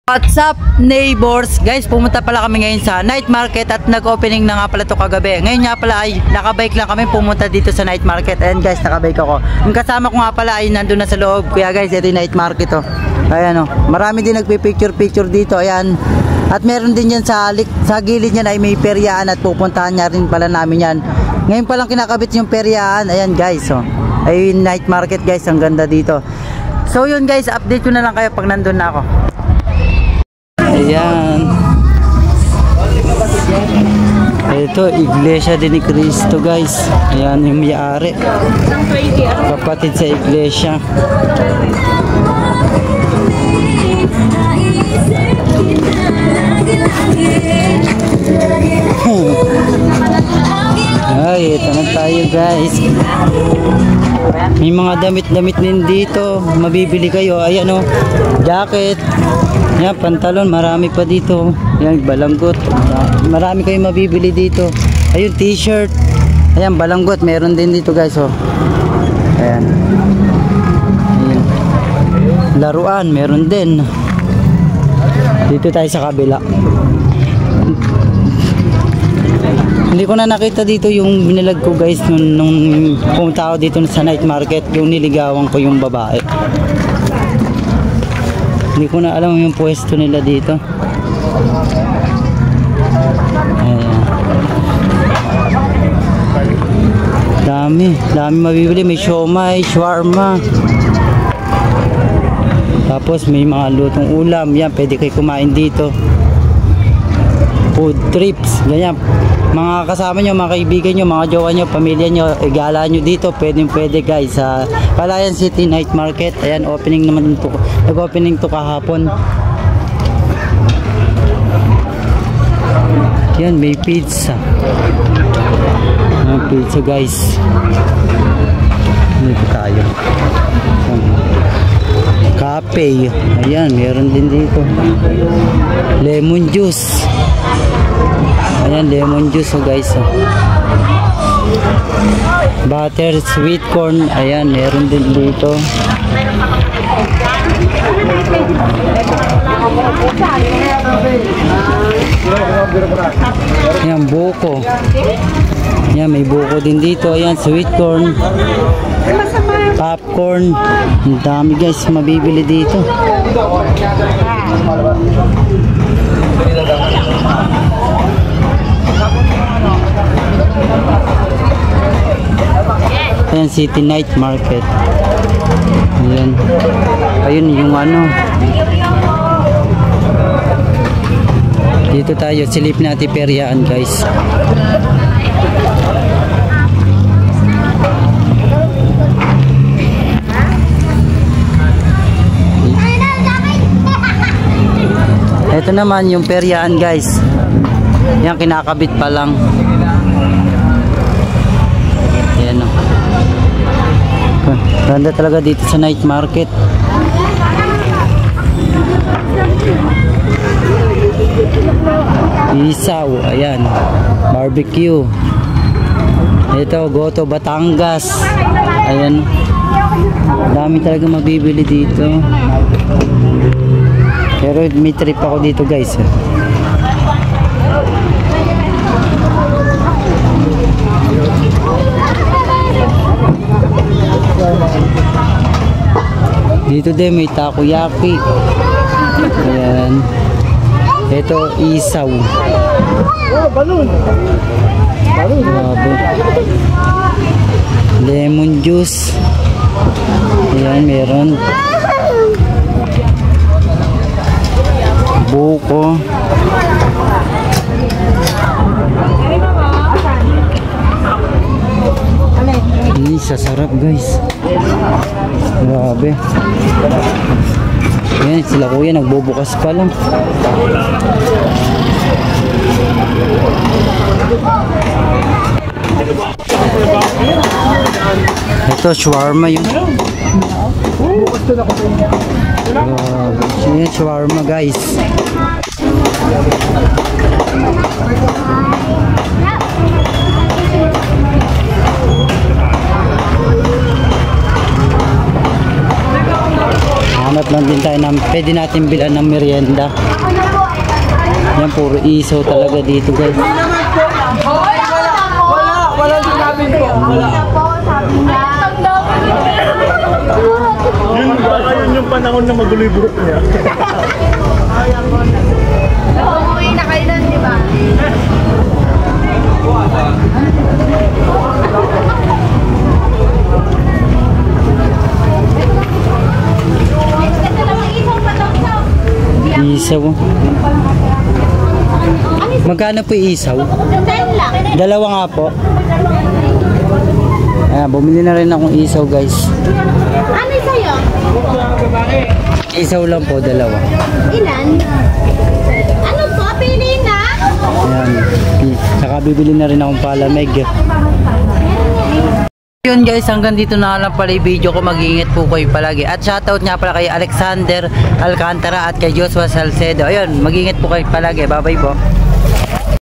What's up neighbors? Guys, pumunta pala kami ngayon sa night market at nag-opening na nga pala to kagabi. Ngayon nga pala ay nakabike lang kami pumunta dito sa night market. Ayan guys, nakabike ako. Yung kasama ko nga pala ay nandun na sa loob. Kaya guys, ito yung night market oh. Ayan oh. Marami din nagpipicture dito. Ayan. At meron din yan sa gilid niyan ay may peryaan at pupuntahan niya rin pala namin yan. Ngayon palang kinakabit yung peryaan. Ayan guys oh. Ay night market guys, ang ganda dito. So yun guys, update ko na lang kayo pag nandun na ako. Ayan. Ito, Iglesia din ni Cristo guys. Ayan yung may-ari. Kapatid sa iglesia. Ay, ito na tayo guys. May mga damit-damit din dito. Mabibili kayo. Ayan o, jacket. Yan, pantalon, marami pa dito. Yan, balanggot. Marami kayong mabibili dito. Ayun, t-shirt. Ayan, balanggot. Meron din dito guys, oh. Ayan. Ayan. Laruan, meron din. Dito tayo sa kabila. Hindi ko na nakita dito yung binilag ko guys nung pumunta ako dito sa night market. Yung niligawan ko yung babae. Hindi ko na alam yung pwesto nila dito. Ayan. Dami mabibili. May siomay, shawarma. Tapos may mga lutong ulam. Yan, pwede kayo kumain dito. Food trips. Ganyan. Mga kasama nyo, mga kaibigan nyo, mga jowa nyo, pamilya nyo, igala nyo dito. Pwede guys. Sa Palayan City Night Market. Ayan, opening naman ito. Nag-opening to kahapon. Yan, may pizza. May pizza guys. Dito tayo. Cafe. Ayan, meron din dito. Lemon juice. Ayan, lemon juice oh guys oh. Butter sweet corn. Ayan, meron din dito. Ayan, buko. Ayan, may buko din dito. Ayan, sweet corn, popcorn. Ang dami guys mabibili dito. Ayan, City Night Market. Ayan. Ayun yung ano. Dito tayo, silip natin peryaan guys. Ito naman yung peryaan guys. Yan, kinakabit pa lang. Ayan o. Ganda talaga dito sa night market. Isaw, ayan. Barbecue. Ito, Goto Batangas. Ayan. Dami talaga mabibili dito. Pero may trip ako dito guys. Dito din may takoyaki. Ayan. Ito isaw. Balon. Lemon juice. Ayan, meron. Buko. Ini sasarap guys. Grabe. Ayan, sila kuya nagbubukas pa lang. Ito shawarma yun. Ayan, shawarma guys. Hanap lang din tayo ng pwede natin bilan ng merienda. Yan, puro isaw talaga dito guys. Wala sinabi po. Wala. Yun yung panahon na maguloy buhok niya. Umuwi na kayo nun, di ba? Isaw. Magkano po yung isaw? 10 lang. Dalawa nga po. Ayan, bumili na rin akong isaw guys. Ano sa'yo? Isaw lang po, dalawa. Ilan? Ano po? Pili na? Ayan. Saka bibili na rin akong palamig. Yun guys, hanggang dito na lang pala yung video ko. Mag-iingat po kayo palagi. At shoutout nga pala kay Alexander Alcantara at kay Joshua Salcedo. Ayun, mag-iingat po kayo palagi. Bye bye po.